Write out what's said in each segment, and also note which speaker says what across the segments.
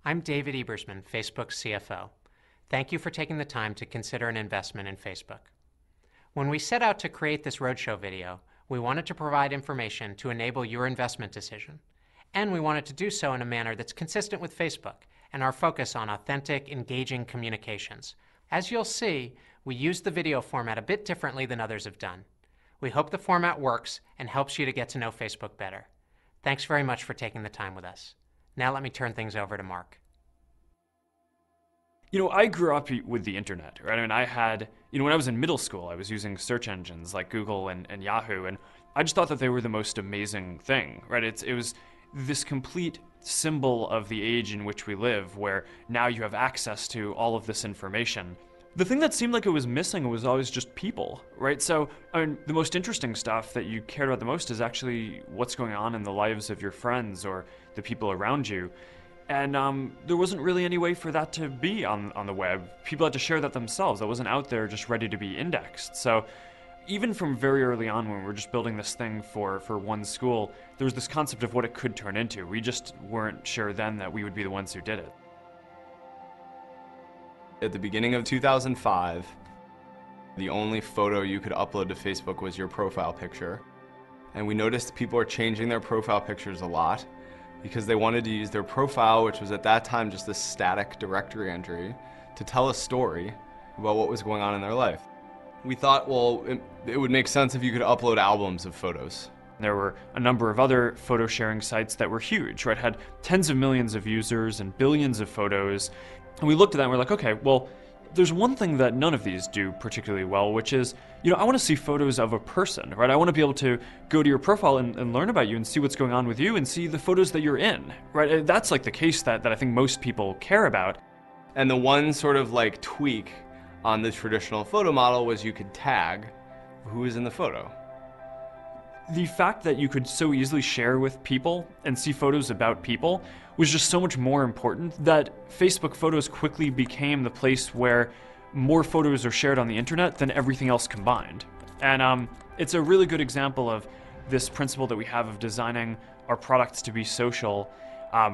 Speaker 1: I'm David Ebersman, Facebook's CFO. Thank you for taking the time to consider an investment in Facebook. When we set out to create this roadshow video, we wanted to provide information to enable your investment decision. And we wanted to do so in a manner that's consistent with Facebook and our focus on authentic, engaging communications. As you'll see, we use the video format a bit differently than others have done. We hope the format works and helps you to get to know Facebook better. Thanks very much for taking the time with us. Now let me turn things over to Mark.
Speaker 2: You know, I grew up with the internet, right? I mean, I had, when I was in middle school, I was using search engines like Google and Yahoo, and I just thought that they were the most amazing thing, right? It was this complete symbol of the age in which we live, where now you have access to all of this information. The thing that seemed like it was missing was always just people, right? So, I mean, the most interesting stuff that you cared about the most is actually what's going on in the lives of your friends or the people around you. And there wasn't really any way for that to be on the web. People had to share that themselves. That wasn't out there just ready to be indexed. So even from very early on when we were just building this thing for one school, there was this concept of what it could turn into. We just weren't sure then that we would be the ones who did it.
Speaker 3: At the beginning of 2005, the only photo you could upload to Facebook was your profile picture. And we noticed people are changing their profile pictures a lot because they wanted to use their profile, which was at that time just a static directory entry, to tell a story about what was going on in their life. We thought, well, it would make sense if you could upload albums of photos.
Speaker 2: There were a number of other photo sharing sites that were huge, right? Had tens of millions of users and billions of photos. And we looked at that and we're like, okay, well, there's one thing that none of these do particularly well, which is, I want to see photos of a person, right? I want to be able to go to your profile and learn about you and see what's going on with you and see the photos that you're in, right? That's like the case that I think most people care about.
Speaker 3: And the one sort of like tweak on the traditional photo model was you could tag who is in the photo.
Speaker 2: The fact that you could so easily share with people and see photos about people was just so much more important that Facebook photos quickly became the place where more photos are shared on the internet than everything else combined. And it's a really good example of this principle that we have of designing our products to be social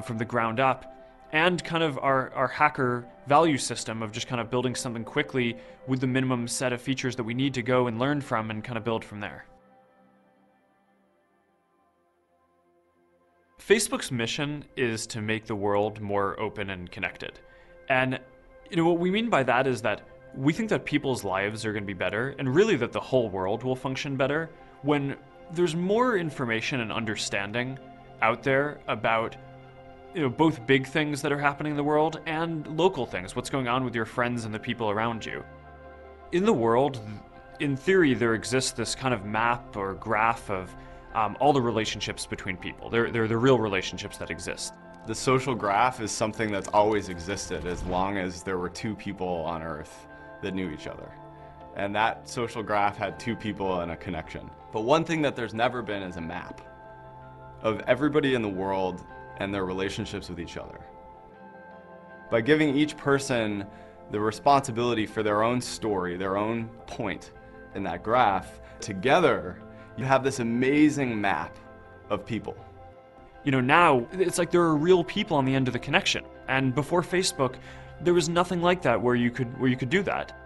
Speaker 2: from the ground up, and kind of our hacker value system of just kind of building something quickly with the minimum set of features that we need to go and learn from and kind of build from there. Facebook's mission is to make the world more open and connected. And what we mean by that is that we think that people's lives are going to be better, and really that the whole world will function better when there's more information and understanding out there about both big things that are happening in the world and local things, what's going on with your friends and the people around you. In the world, in theory, there exists this kind of map or graph of all the relationships between people. They're the real relationships that exist.
Speaker 3: The social graph is something that's always existed as long as there were two people on Earth that knew each other. And that social graph had two people and a connection. But one thing that there's never been is a map of everybody in the world and their relationships with each other. By giving each person the responsibility for their own story, their own point in that graph, together you have this amazing map of people.
Speaker 2: Now it's like there are real people on the end of the connection. And before Facebook, there was nothing like that where you could do that.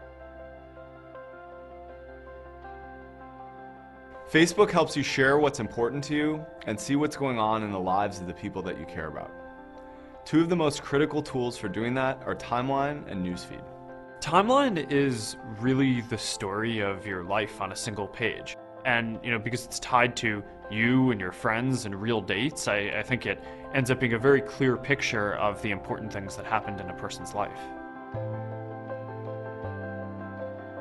Speaker 3: Facebook helps you share what's important to you and see what's going on in the lives of the people that you care about. Two of the most critical tools for doing that are Timeline and Newsfeed.
Speaker 2: Timeline is really the story of your life on a single page. And because it's tied to you and your friends and real dates, I think it ends up being a very clear picture of the important things that happened in a person's life.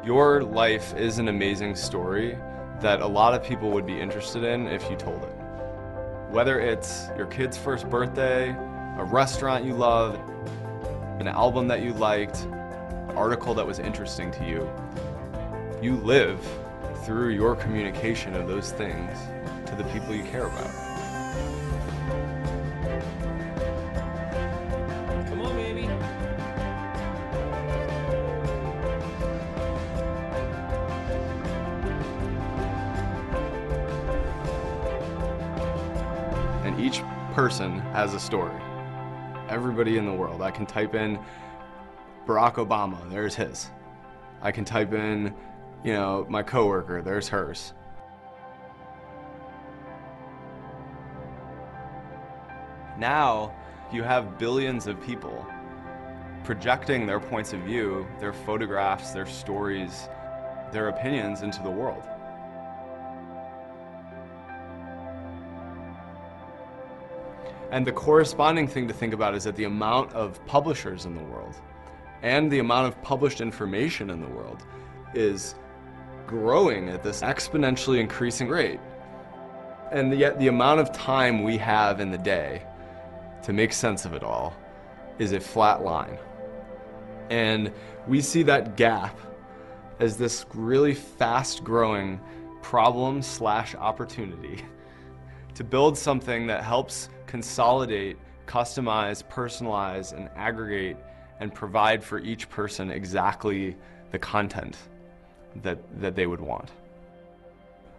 Speaker 3: Your life is an amazing story that a lot of people would be interested in if you told it. Whether it's your kid's first birthday, a restaurant you love, an album that you liked, an article that was interesting to you, you live through your communication of those things to the people you care about.
Speaker 4: Come on, baby.
Speaker 3: And each person has a story. everybody in the world. I can type in Barack Obama, there's his. I can type in, my coworker, there's hers. Now, you have billions of people projecting their points of view, their photographs, their stories, their opinions into the world. And the corresponding thing to think about is that the amount of publishers in the world and the amount of published information in the world is growing at this exponentially increasing rate. And yet the amount of time we have in the day to make sense of it all is a flat line. And we see that gap as this really fast-growing problem/opportunity to build something that helps consolidate, customize, personalize, and aggregate and provide for each person exactly the content that they would want.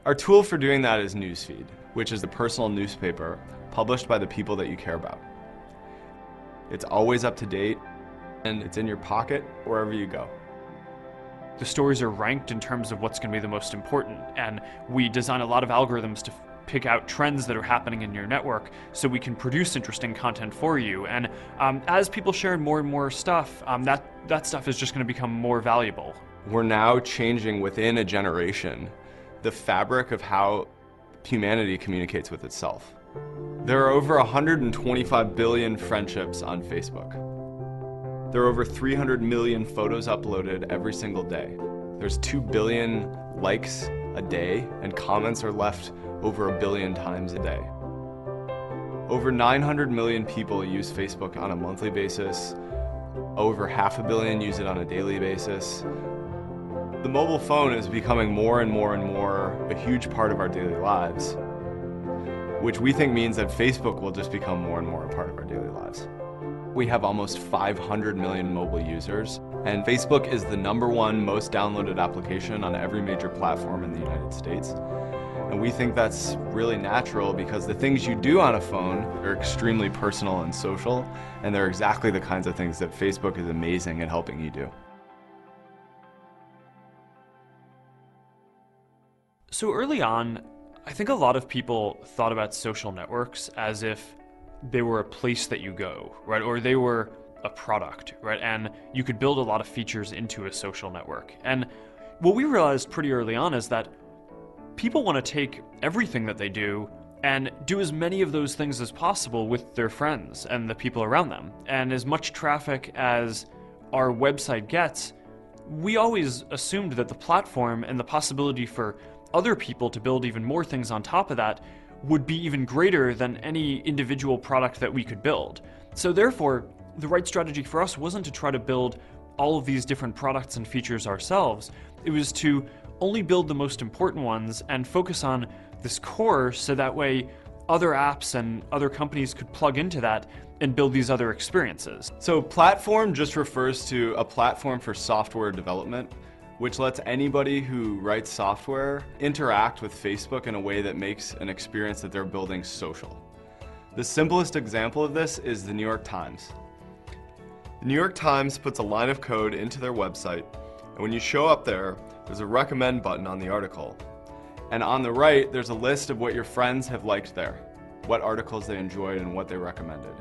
Speaker 3: Our tool for doing that is Newsfeed, which is the personal newspaper published by the people that you care about. It's always up to date, and it's in your pocket wherever you go.
Speaker 2: The stories are ranked in terms of what's going to be the most important, and we design a lot of algorithms to pick out trends that are happening in your network so we can produce interesting content for you. And as people share more and more stuff, that stuff is just going to become more valuable.
Speaker 3: We're now changing within a generation the fabric of how humanity communicates with itself. There are over 125 billion friendships on Facebook. There are over 300 million photos uploaded every single day. There's 2 billion likes a day, and comments are left over 1 billion times a day. Over 900 million people use Facebook on a monthly basis. Over 500 million use it on a daily basis. The mobile phone is becoming more and more and more a huge part of our daily lives, which we think means that Facebook will just become more and more a part of our daily lives. We have almost 500 million mobile users, and Facebook is the #1 most downloaded application on every major platform in the United States. And we think that's really natural because the things you do on a phone are extremely personal and social, and they're exactly the kinds of things that Facebook is amazing at helping you do.
Speaker 2: So early on, I think a lot of people thought about social networks as if they were a place that you go, right? Or they were a product, right? And you could build a lot of features into a social network. And what we realized pretty early on is that people want to take everything that they do and do as many of those things as possible with their friends and the people around them. And as much traffic as our website gets, we always assumed that the platform and the possibility for other people to build even more things on top of that would be even greater than any individual product that we could build. So therefore, the right strategy for us wasn't to try to build all of these different products and features ourselves. It was to only build the most important ones and focus on this core so that way other apps and other companies could plug into that and build these other experiences.
Speaker 3: So platform just refers to a platform for software development, which lets anybody who writes software interact with Facebook in a way that makes an experience that they're building social. The simplest example of this is the New York Times. The New York Times puts a line of code into their website, and when you show up there, there's a recommend button on the article. And on the right, there's a list of what your friends have liked there, what articles they enjoyed and what they recommended.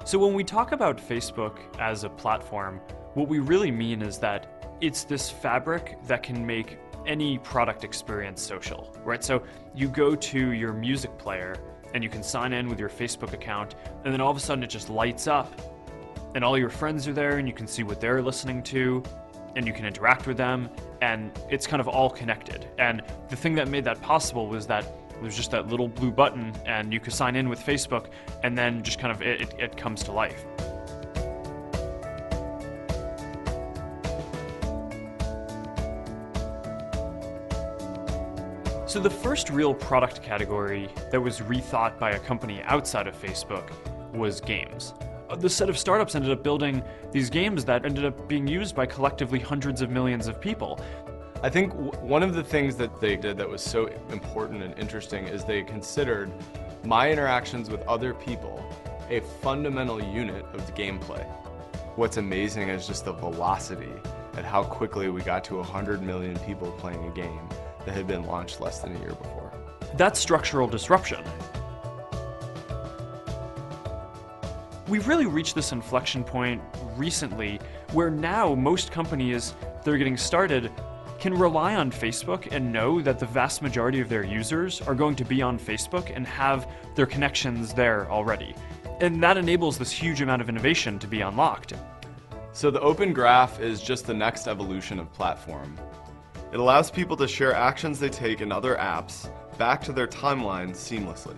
Speaker 2: So when we talk about Facebook as a platform, what we really mean is that it's this fabric that can make any product experience social, right? So you go to your music player and you can sign in with your Facebook account, and then all of a sudden it just lights up and all your friends are there and you can see what they're listening to and you can interact with them, and it's kind of all connected. And the thing that made that possible was that there's just that little blue button and you could sign in with Facebook, and then just kind of it comes to life. So the first real product category that was rethought by a company outside of Facebook was games. The set of startups ended up building these games that ended up being used by collectively hundreds of millions of people.
Speaker 3: I think one of the things that they did that was so important and interesting is they considered my interactions with other people a fundamental unit of the gameplay. What's amazing is just the velocity at how quickly we got to 100 million people playing a game that had been launched less than a year before.
Speaker 2: That's structural disruption. We've really reached this inflection point recently where now most companies that are getting started can rely on Facebook and know that the vast majority of their users are going to be on Facebook and have their connections there already. And that enables this huge amount of innovation to be unlocked.
Speaker 3: So the Open Graph is just the next evolution of platform. It allows people to share actions they take in other apps back to their timeline seamlessly.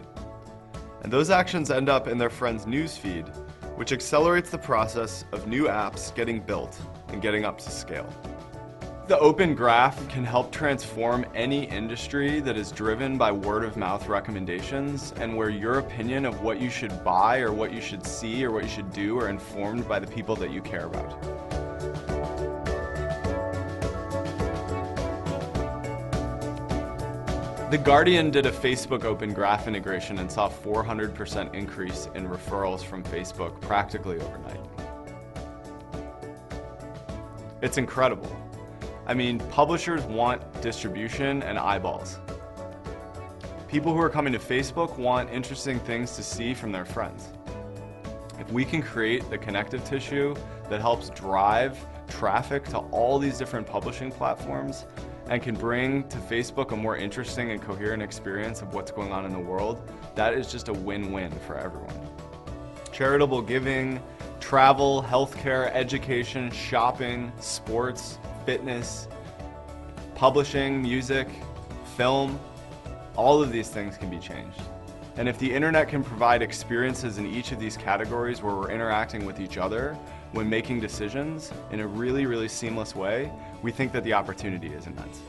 Speaker 3: And those actions end up in their friend's newsfeed, which accelerates the process of new apps getting built and getting up to scale. The Open Graph can help transform any industry that is driven by word-of-mouth recommendations and where your opinion of what you should buy or what you should see or what you should do are informed by the people that you care about. The Guardian did a Facebook Open Graph integration and saw a 400% increase in referrals from Facebook practically overnight. It's incredible. I mean, publishers want distribution and eyeballs. People who are coming to Facebook want interesting things to see from their friends. If we can create the connective tissue that helps drive traffic to all these different publishing platforms and can bring to Facebook a more interesting and coherent experience of what's going on in the world, that is just a win-win for everyone. Charitable giving, travel, healthcare, education, shopping, sports, fitness, publishing, music, film, all of these things can be changed. And if the internet can provide experiences in each of these categories where we're interacting with each other when making decisions in a really, really seamless way, we think that the opportunity is immense.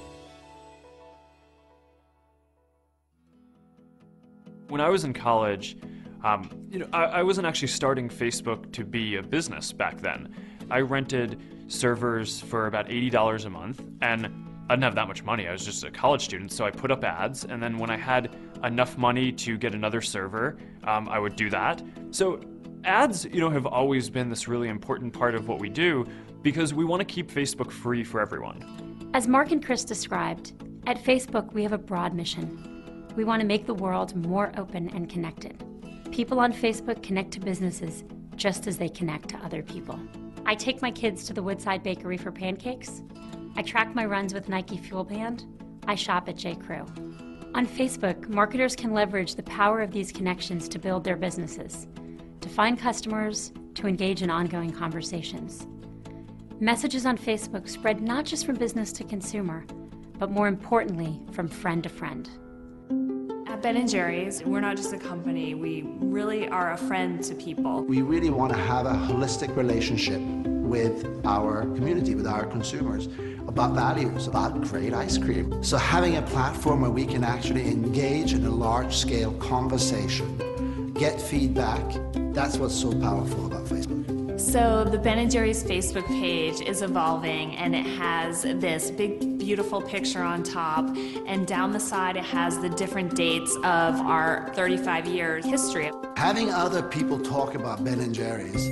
Speaker 2: When I was in college, I wasn't actually starting Facebook to be a business back then. I rented servers for about $80 a month, and I didn't have that much money. I was just a college student, so I put up ads, and then when I had enough money to get another server, I would do that. So ads, have always been this really important part of what we do because we want to keep Facebook free for everyone.
Speaker 4: As Mark and Chris described, at Facebook we have a broad mission. We want to make the world more open and connected. People on Facebook connect to businesses just as they connect to other people. I take my kids to the Woodside Bakery for pancakes. I track my runs with Nike Fuel Band. I shop at J.Crew. On Facebook, marketers can leverage the power of these connections to build their businesses, to find customers, to engage in ongoing conversations. Messages on Facebook spread not just from business to consumer, but more importantly, from friend to friend.
Speaker 5: At Ben & Jerry's, we're not just a company, we really are a friend to people.
Speaker 6: We really want to have a holistic relationship with our community, with our consumers, about values, about great ice cream. So having a platform where we can actually engage in a large-scale conversation, get feedback, that's what's so powerful about Facebook.
Speaker 5: So the Ben & Jerry's Facebook page is evolving, and it has this big, beautiful picture on top, and down the side it has the different dates of our 35-year history.
Speaker 6: Having other people talk about Ben & Jerry's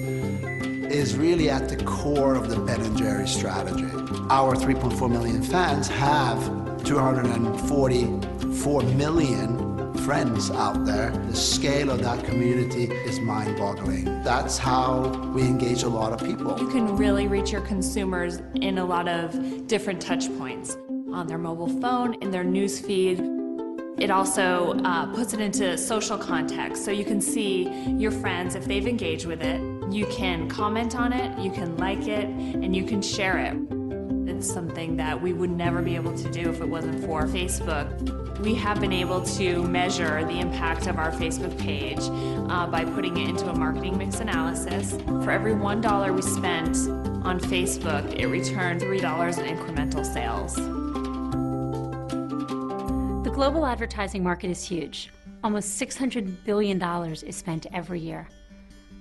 Speaker 6: is really at the core of the Ben & Jerry's strategy. Our 3.4 million fans have 244 million friends out there. The scale of that community is mind-boggling. That's how we engage a lot of people.
Speaker 5: You can really reach your consumers in a lot of different touch points. On their mobile phone, in their news feed. It also puts it into social context, so you can see your friends if they've engaged with it. You can comment on it, you can like it, and you can share it. It's something that we would never be able to do if it wasn't for Facebook. We have been able to measure the impact of our Facebook page by putting it into a marketing mix analysis. For every $1 we spent on Facebook, it returned $3 in incremental sales.
Speaker 4: The global advertising market is huge. Almost $600 billion is spent every year.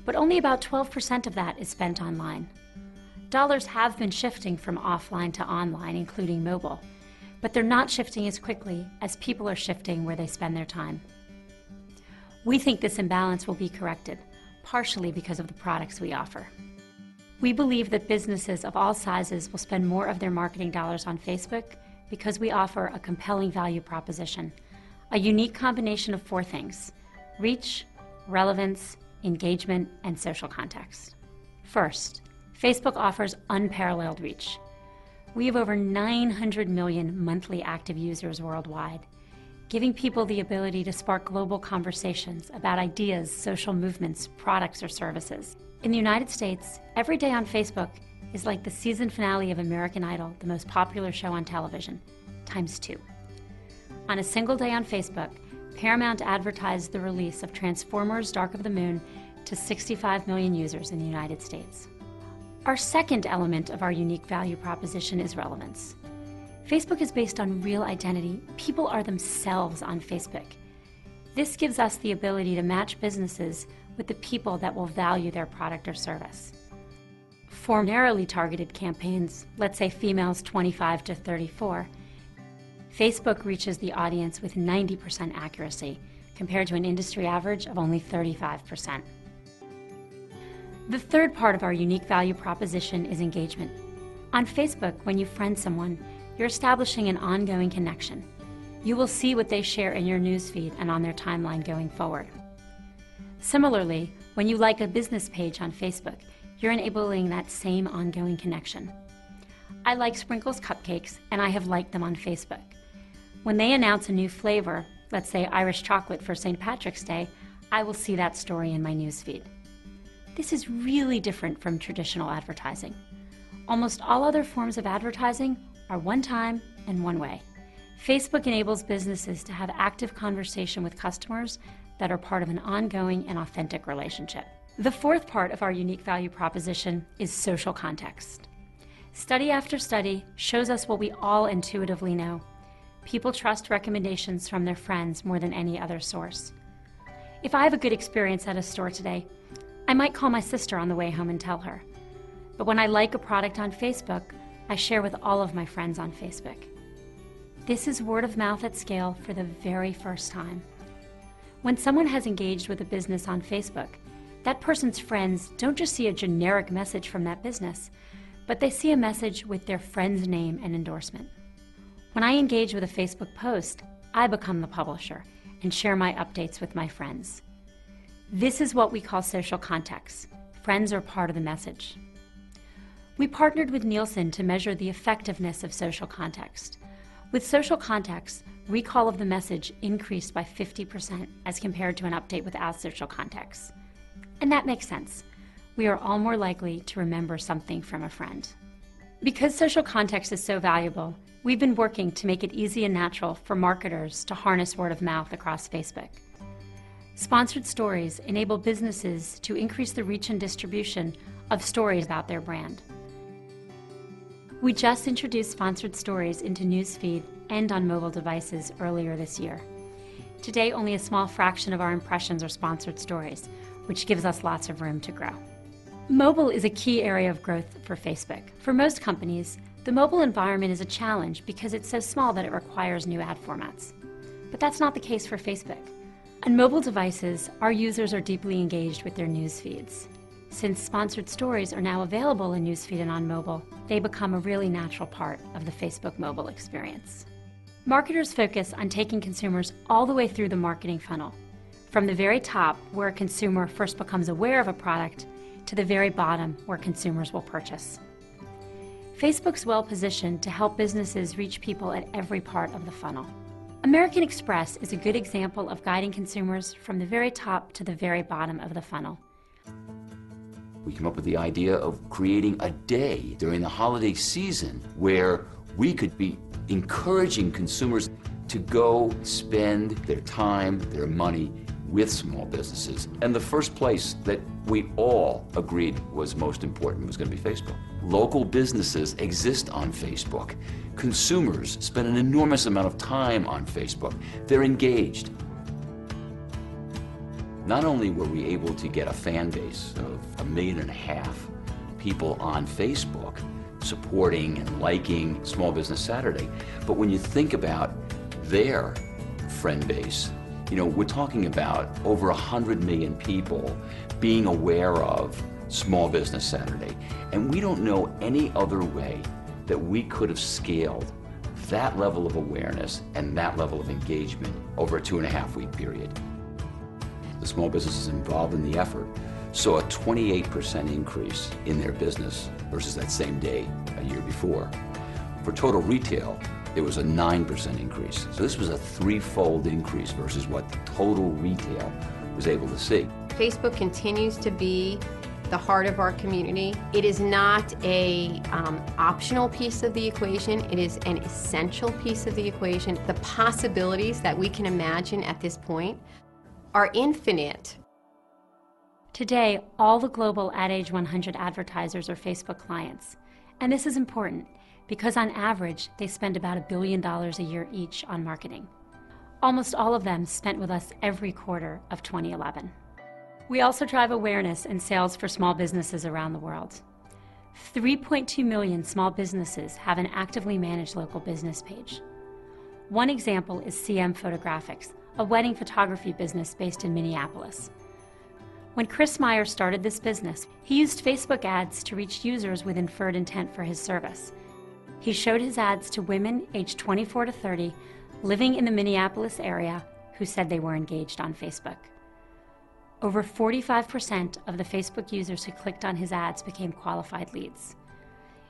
Speaker 4: But only about 12% of that is spent online. Dollars have been shifting from offline to online, including mobile, but they're not shifting as quickly as people are shifting where they spend their time. We think this imbalance will be corrected, partially because of the products we offer. We believe that businesses of all sizes will spend more of their marketing dollars on Facebook because we offer a compelling value proposition, a unique combination of 4 things: reach, relevance, engagement, and social context. First, Facebook offers unparalleled reach. We have over 900 million monthly active users worldwide, giving people the ability to spark global conversations about ideas, social movements, products, or services. In the United States, every day on Facebook is like the season finale of American Idol, the most popular show on television, ×2. On a single day on Facebook, Paramount advertised the release of Transformers: Dark of the Moon to 65 million users in the United States. Our second element of our unique value proposition is relevance. Facebook is based on real identity. People are themselves on Facebook. This gives us the ability to match businesses with the people that will value their product or service. For narrowly targeted campaigns, let's say females 25 to 34, Facebook reaches the audience with 90% accuracy, compared to an industry average of only 35%. The third part of our unique value proposition is engagement. On Facebook, when you friend someone, you're establishing an ongoing connection. You will see what they share in your newsfeed and on their timeline going forward. Similarly, when you like a business page on Facebook, you're enabling that same ongoing connection. I like Sprinkles cupcakes, and I have liked them on Facebook. When they announce a new flavor, let's say Irish chocolate for St. Patrick's Day, I will see that story in my newsfeed. This is really different from traditional advertising. Almost all other forms of advertising are one time and one way. Facebook enables businesses to have active conversation with customers that are part of an ongoing and authentic relationship. The fourth part of our unique value proposition is social context. Study after study shows us what we all intuitively know. People trust recommendations from their friends more than any other source. If I have a good experience at a store today, I might call my sister on the way home and tell her. But when I like a product on Facebook, I share with all of my friends on Facebook. This is word of mouth at scale for the very first time. When someone has engaged with a business on Facebook, that person's friends don't just see a generic message from that business, but they see a message with their friend's name and endorsement. When I engage with a Facebook post, I become the publisher and share my updates with my friends. This is what we call social context. Friends are part of the message. We partnered with Nielsen to measure the effectiveness of social context. With social context, recall of the message increased by 50% as compared to an update without social context. And that makes sense. We are all more likely to remember something from a friend. Because social context is so valuable, we've been working to make it easy and natural for marketers to harness word of mouth across Facebook. Sponsored stories enable businesses to increase the reach and distribution of stories about their brand. We just introduced sponsored stories into Newsfeed and on mobile devices earlier this year. Today, only a small fraction of our impressions are sponsored stories, which gives us lots of room to grow. Mobile is a key area of growth for Facebook. For most companies, the mobile environment is a challenge because it's so small that it requires new ad formats. But that's not the case for Facebook. On mobile devices, our users are deeply engaged with their news feeds. Since sponsored stories are now available in Newsfeed and on mobile, they become a really natural part of the Facebook mobile experience. Marketers focus on taking consumers all the way through the marketing funnel, from the very top, where a consumer first becomes aware of a product, to the very bottom, where consumers will purchase. Facebook's well positioned to help businesses reach people at every part of the funnel. American Express is a good example of guiding consumers from the very top to the very bottom of the funnel.
Speaker 7: We came up with the idea of creating a day during the holiday season where we could be encouraging consumers to go spend their time, their money with small businesses. And the first place that we all agreed was most important was going to be Facebook. Local businesses exist on Facebook. Consumers spend an enormous amount of time on Facebook. They're engaged. Not only were we able to get a fan base of 1.5 million people on Facebook supporting and liking Small Business Saturday, but when you think about their friend base, You know, we're talking about over 100 million people being aware of Small Business Saturday, and we don't know any other way that we could have scaled that level of awareness and that level of engagement over a 2.5-week period. The small businesses involved in the effort saw a 28% increase in their business versus that same day a year before. For total retail, there was a 9% increase. So this was a 3-fold increase versus what the total retail was able to see.
Speaker 8: Facebook continues to be the heart of our community. It is not a optional piece of the equation. It is an essential piece of the equation. The possibilities that we can imagine at this point are infinite.
Speaker 4: Today, all the global Ad Age 100 advertisers are Facebook clients. And this is important because on average, they spend about $1 billion a year each on marketing. Almost all of them spent with us every quarter of 2011. We also drive awareness and sales for small businesses around the world. 3.2 million small businesses have an actively managed local business page. One example is CM Photographics, a wedding photography business based in Minneapolis. When Chris Meyer started this business, he used Facebook ads to reach users with inferred intent for his service. He showed his ads to women aged 24 to 30 living in the Minneapolis area who said they were engaged on Facebook. Over 45% of the Facebook users who clicked on his ads became qualified leads.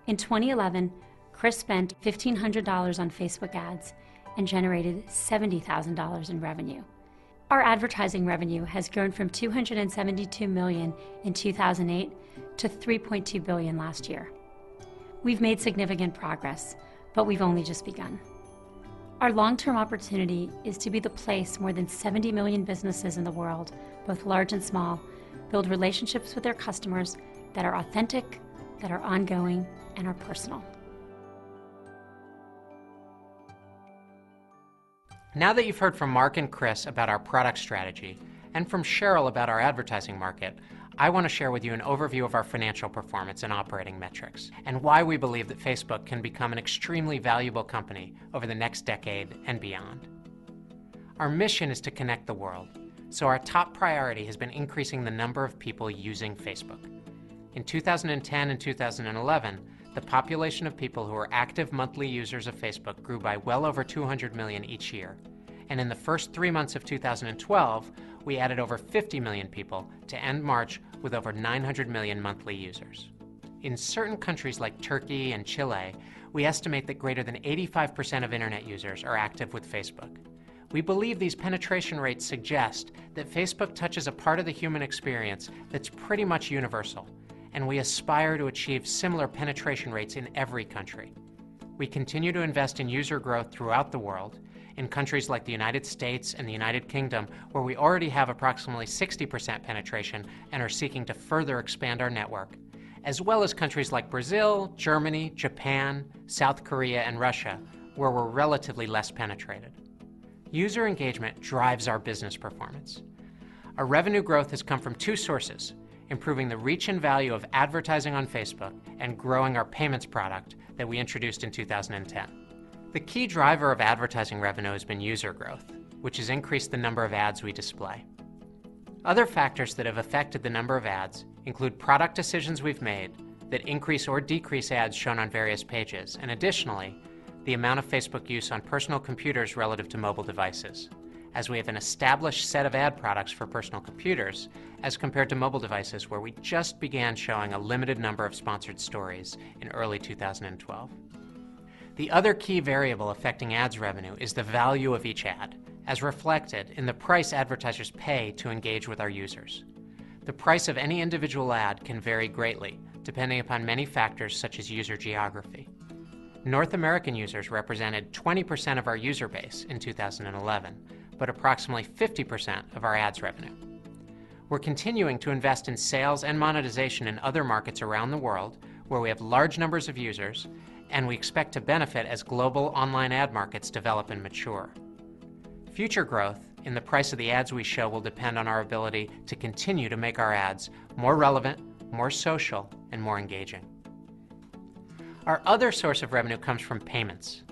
Speaker 4: In 2011, Chris spent $1,500 on Facebook ads and generated $70,000 in revenue. Our advertising revenue has grown from $272 million in 2008 to $3.2 billion last year. We've made significant progress, but we've only just begun. Our long-term opportunity is to be the place more than 70 million businesses in the world, both large and small, build relationships with their customers that are authentic, that are ongoing, and are personal.
Speaker 1: Now that you've heard from Mark and Chris about our product strategy, and from Cheryl about our advertising market, I want to share with you an overview of our financial performance and operating metrics, and why we believe that Facebook can become an extremely valuable company over the next decade and beyond. Our mission is to connect the world, so our top priority has been increasing the number of people using Facebook. In 2010 and 2011, the population of people who are active monthly users of Facebook grew by well over 200 million each year. And in the first 3 months of 2012, we added over 50 million people to end March with over 900 million monthly users. In certain countries like Turkey and Chile, we estimate that greater than 85% of internet users are active with Facebook. We believe these penetration rates suggest that Facebook touches a part of the human experience that's pretty much universal, and we aspire to achieve similar penetration rates in every country. We continue to invest in user growth throughout the world, in countries like the United States and the United Kingdom, where we already have approximately 60% penetration and are seeking to further expand our network, as well as countries like Brazil, Germany, Japan, South Korea, and Russia, where we're relatively less penetrated. User engagement drives our business performance. Our revenue growth has come from 2 sources: improving the reach and value of advertising on Facebook and growing our payments product that we introduced in 2010. The key driver of advertising revenue has been user growth, which has increased the number of ads we display. Other factors that have affected the number of ads include product decisions we've made that increase or decrease ads shown on various pages, and additionally, the amount of Facebook use on personal computers relative to mobile devices, as we have an established set of ad products for personal computers as compared to mobile devices where we just began showing a limited number of sponsored stories in early 2012. The other key variable affecting ads revenue is the value of each ad, as reflected in the price advertisers pay to engage with our users. The price of any individual ad can vary greatly, depending upon many factors such as user geography. North American users represented 20% of our user base in 2011, but approximately 50% of our ads revenue. We're continuing to invest in sales and monetization in other markets around the world where we have large numbers of users, and we expect to benefit as global online ad markets develop and mature. Future growth in the price of the ads we show will depend on our ability to continue to make our ads more relevant, more social, and more engaging. Our other source of revenue comes from payments.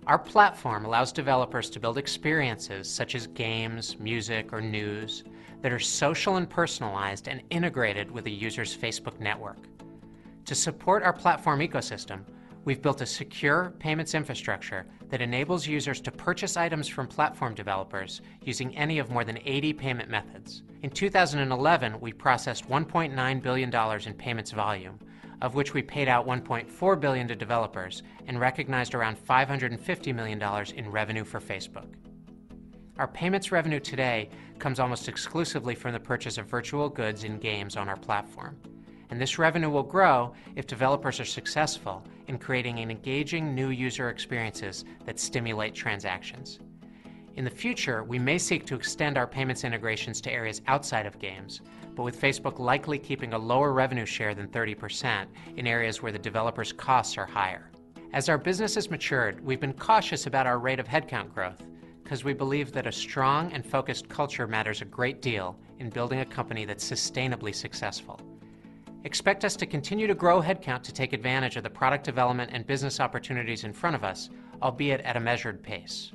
Speaker 1: Our platform allows developers to build experiences such as games, music, or news that are social and personalized and integrated with a user's Facebook network. To support our platform ecosystem, we've built a secure payments infrastructure that enables users to purchase items from platform developers using any of more than 80 payment methods. In 2011, we processed $1.9 billion in payments volume, of which we paid out $1.4 billion to developers and recognized around $550 million in revenue for Facebook. Our payments revenue today comes almost exclusively from the purchase of virtual goods in games on our platform. And this revenue will grow if developers are successful in creating engaging new user experiences that stimulate transactions. In the future, we may seek to extend our payments integrations to areas outside of games, but with Facebook likely keeping a lower revenue share than 30% in areas where the developers' costs are higher. As our business has matured, we've been cautious about our rate of headcount growth because we believe that a strong and focused culture matters a great deal in building a company that's sustainably successful. Expect us to continue to grow headcount to take advantage of the product development and business opportunities in front of us, albeit at a measured pace.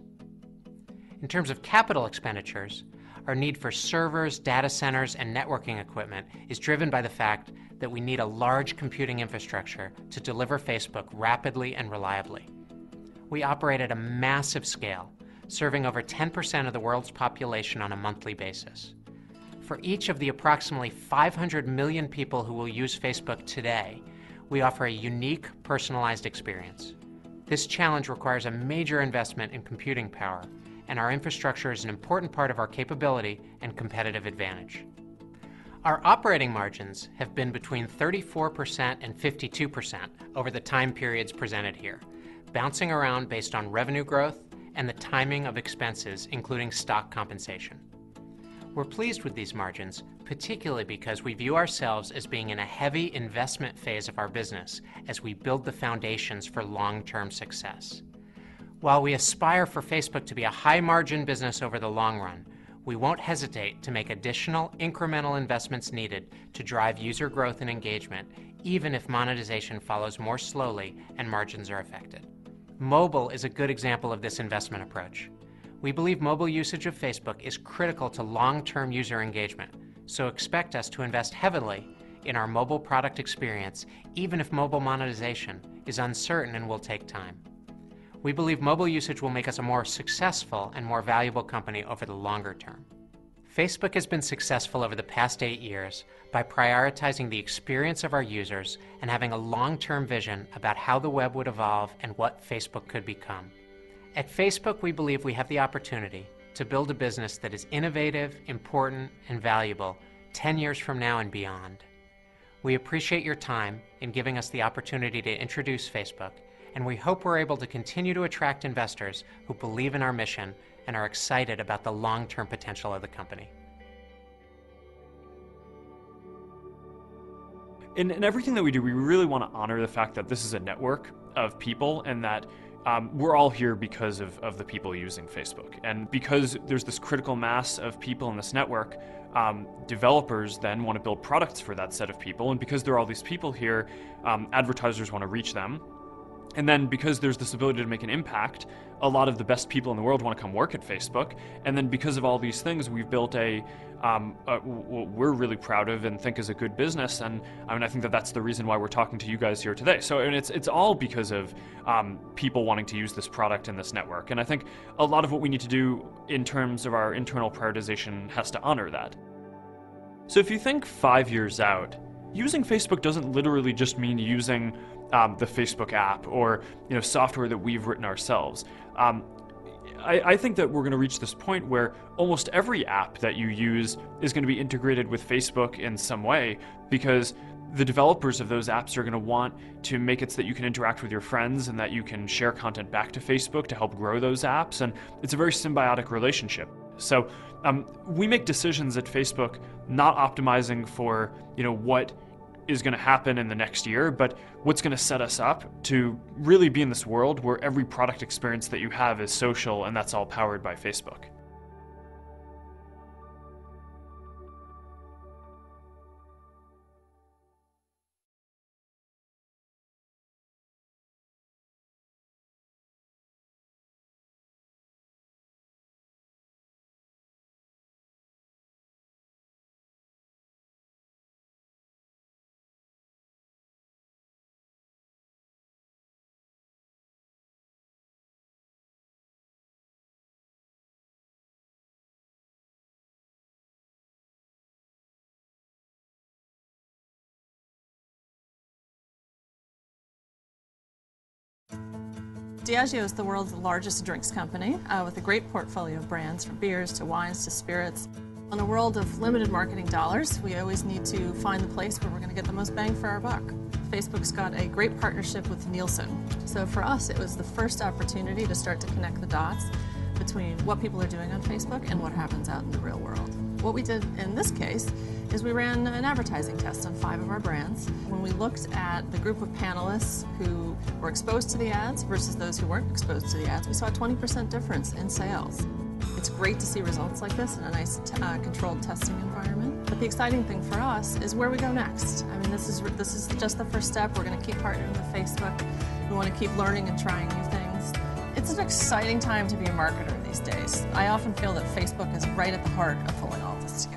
Speaker 1: In terms of capital expenditures, our need for servers, data centers, and networking equipment is driven by the fact that we need a large computing infrastructure to deliver Facebook rapidly and reliably. We operate at a massive scale, serving over 10% of the world's population on a monthly basis. For each of the approximately 500 million people who will use Facebook today, we offer a unique, personalized experience. This challenge requires a major investment in computing power, and our infrastructure is an important part of our capability and competitive advantage. Our operating margins have been between 34% and 52% over the time periods presented here, bouncing around based on revenue growth and the timing of expenses, including stock compensation. We're pleased with these margins, particularly because we view ourselves as being in a heavy investment phase of our business as we build the foundations for long-term success. While we aspire for Facebook to be a high-margin business over the long run, we won't hesitate to make additional incremental investments needed to drive user growth and engagement, even if monetization follows more slowly and margins are affected. Mobile is a good example of this investment approach. We believe mobile usage of Facebook is critical to long-term user engagement, so expect us to invest heavily in our mobile product experience, even if mobile monetization is uncertain and will take time. We believe mobile usage will make us a more successful and more valuable company over the longer term. Facebook has been successful over the past 8 years by prioritizing the experience of our users and having a long-term vision about how the web would evolve and what Facebook could become. At Facebook, we believe we have the opportunity to build a business that is innovative, important, and valuable 10 years from now and beyond. We appreciate your time in giving us the opportunity to introduce Facebook, and we hope we're able to continue to attract investors who believe in our mission and are excited about the long-term potential of the company.
Speaker 2: In everything that we do, we really want to honor the fact that this is a network of people and that we're all here because of the people using Facebook. And because there's this critical mass of people in this network, developers then want to build products for that set of people. And because there are all these people here, advertisers want to reach them. And then because there's this ability to make an impact, a lot of the best people in the world want to come work at Facebook. And then because of all these things, we've built what we're really proud of and think is a good business. And I mean, I think that that's the reason why we're talking to you guys here today. So and it's all because of people wanting to use this product and this network. And I think a lot of what we need to do in terms of our internal prioritization has to honor that. So if you think 5 years out, using Facebook doesn't literally just mean using the Facebook app or software that we've written ourselves. I think that we're going to reach this point where almost every app that you use is going to be integrated with Facebook in some way, because the developers of those apps are going to want to make it so that you can interact with your friends and that you can share content back to Facebook to help grow those apps, and it's a very symbiotic relationship. So we make decisions at Facebook not optimizing for what is going to happen in the next year, but what's going to set us up to really be in this world where every product experience that you have is social, and that's all powered by Facebook.
Speaker 9: Diageo is the world's largest drinks company with a great portfolio of brands from beers to wines to spirits. In a world of limited marketing dollars, we always need to find the place where we're going to get the most bang for our buck. Facebook's got a great partnership with Nielsen. So for us, it was the first opportunity to start to connect the dots between what people are doing on Facebook and what happens out in the real world. What we did in this case is we ran an advertising test on 5 of our brands. When we looked at the group of panelists who were exposed to the ads versus those who weren't exposed to the ads, we saw a 20% difference in sales. It's great to see results like this in a nice controlled testing environment. But the exciting thing for us is where we go next. I mean, this is just the first step. We're going to keep partnering with Facebook. We want to keep learning and trying new things. It's an exciting time to be a marketer these days. I often feel that Facebook is right at the heart of pulling all this together.